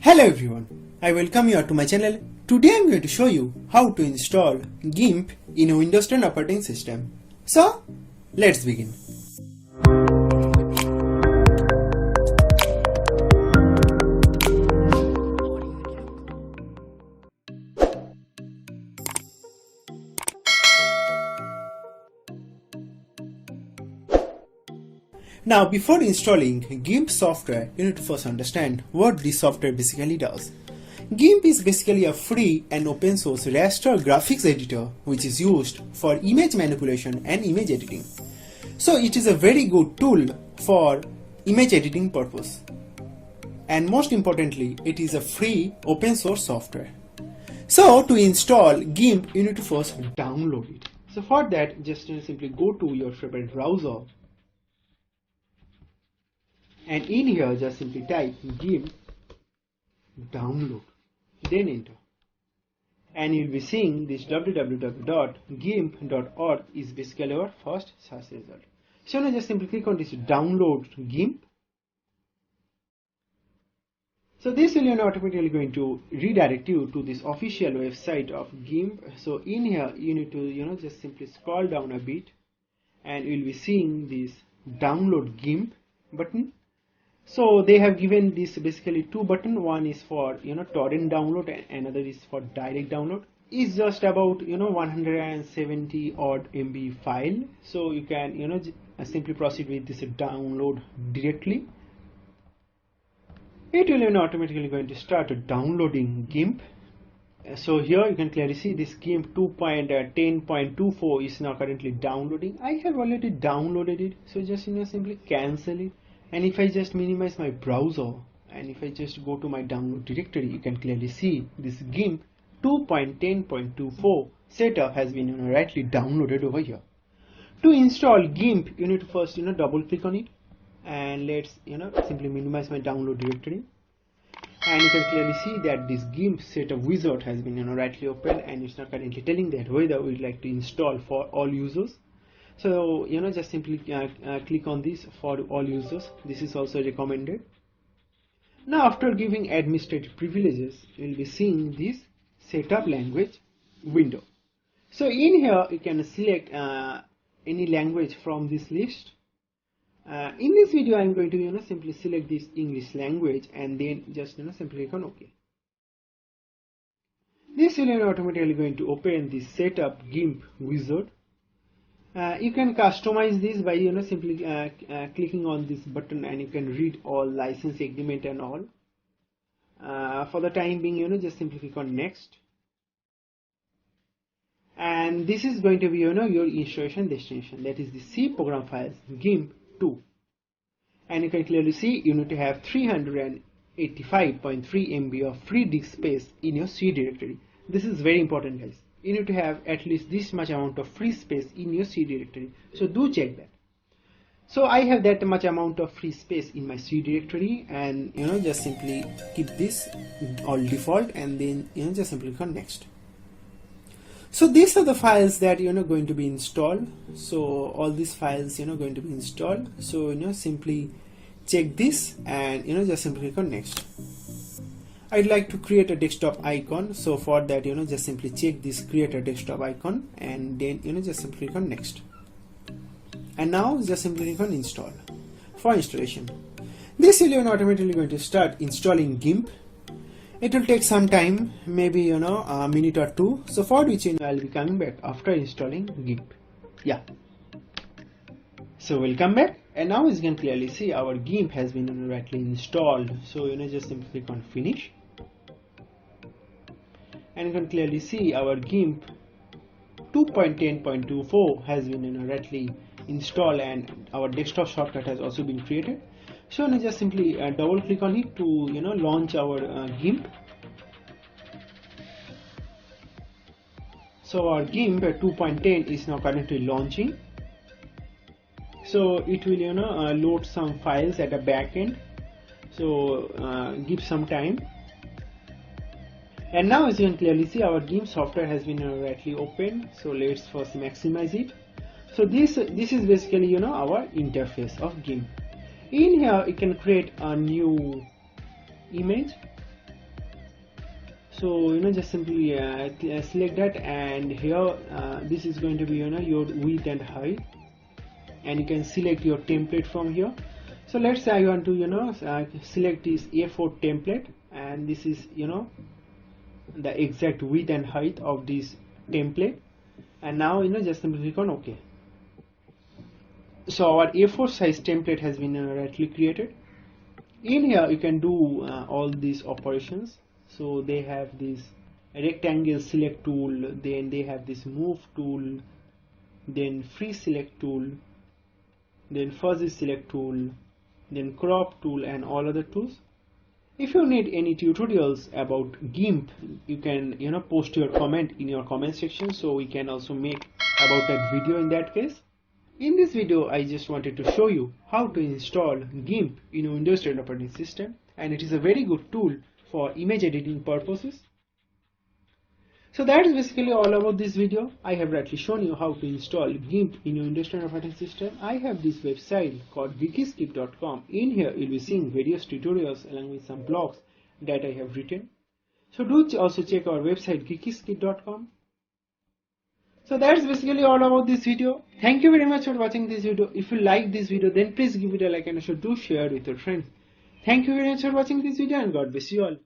Hello everyone, I welcome you to my channel. Today I am going to show you how to install Gimp in a Windows 10 operating system. So, let's begin. Now, before installing Gimp software, you need to first understand what this software basically does. Gimp is basically a free and open source raster graphics editor which is used for image manipulation and image editing. So it is a very good tool for image editing purpose. And most importantly, it is a free open source software. So to install Gimp, you need to first download it. So for that, just simply go to your favorite browser. And in here, just simply type Gimp download, then enter. And you'll be seeing this www.gimp.org is basically our first search result. So now just simply click on this download Gimp. So this will automatically going to redirect you to this official website of Gimp. So in here, you need to just simply scroll down a bit, and you'll be seeing this download Gimp button. So they have given this basically two buttons. One is for torrent download and another is for direct download. It's just about 170 odd MB file. So you can simply proceed with this download directly. It will automatically going to start downloading Gimp. So here you can clearly see this Gimp 2.10.24 is now currently downloading. I have already downloaded it, so just simply cancel it. And if I just minimize my browser and if I just go to my download directory, you can clearly see this Gimp 2.10.24 setup has been rightly downloaded over here. To install Gimp, you need to first double click on it, and let's simply minimize my download directory. And you can clearly see that this Gimp setup wizard has been rightly open, and it's not currently telling that whether we'd like to install for all users. So just simply click on this for all users. This is also recommended. Now after giving administrative privileges, you will be seeing this setup language window. So in here you can select any language from this list. In this video I am going to simply select this English language and then just simply click on OK. This will automatically going to open this setup Gimp wizard. You can customize this by simply clicking on this button, and you can read all license agreement and all. For the time being, just simply click on next. And this is going to be your installation destination, that is the C program files Gimp 2. And you can clearly see you need to have 385.3 MB of free disk space in your C directory. This is very important, guys. You need to have at least this much amount of free space in your C directory. So do check that. So I have that much amount of free space in my C directory, and just simply keep this all default, and then just simply click on next. So these are the files that going to be installed. So all these files going to be installed. So simply check this and just simply click on next. I'd like to create a desktop icon, so for that just simply check this create a desktop icon, and then just simply click on next. And now just simply click on install. For installation, this will automatically going to start installing Gimp. It will take some time, maybe a minute or two. So for which I'll be coming back after installing Gimp. Yeah. So we'll come back, and now as you can clearly see our Gimp has been rightly installed. So just simply click on finish. And you can clearly see our Gimp 2.10.24 has been rightly installed, and our desktop shortcut has also been created. So now just simply double click on it to launch our Gimp. So our Gimp 2.10 is now currently launching. So it will load some files at the back end. So give some time. And now as you can clearly see our Gimp software has been rightly opened. So let's first maximize it. So this is basically our interface of Gimp. In here you can create a new image, So just simply select that, and here this is going to be your width and height, and you can select your template from here. So let's say I want to select this A4 template, and this is the exact width and height of this template, and now just simply click on OK. So our A4 size template has been rightly created. In here you can do all these operations. So they have this rectangle select tool, then they have this move tool, then free select tool, then fuzzy select tool, then crop tool, and all other tools. If you need any tutorials about GIMP, you can post your comment in your comment section, so we can also make about that video in that case. In this video, I just wanted to show you how to install GIMP in your Windows 10 operating system, and it is a very good tool for image editing purposes. So that is basically all about this video. I have rightly shown you how to install GIMP in your Windows 10 operating system. I have this website called geekyskip.com. In here, you'll be seeing various tutorials along with some blogs that I have written. So do also check our website geekyskip.com. So that's basically all about this video. Thank you very much for watching this video. If you like this video, then please give it a like, and also do share with your friends. Thank you very much for watching this video, and God bless you all.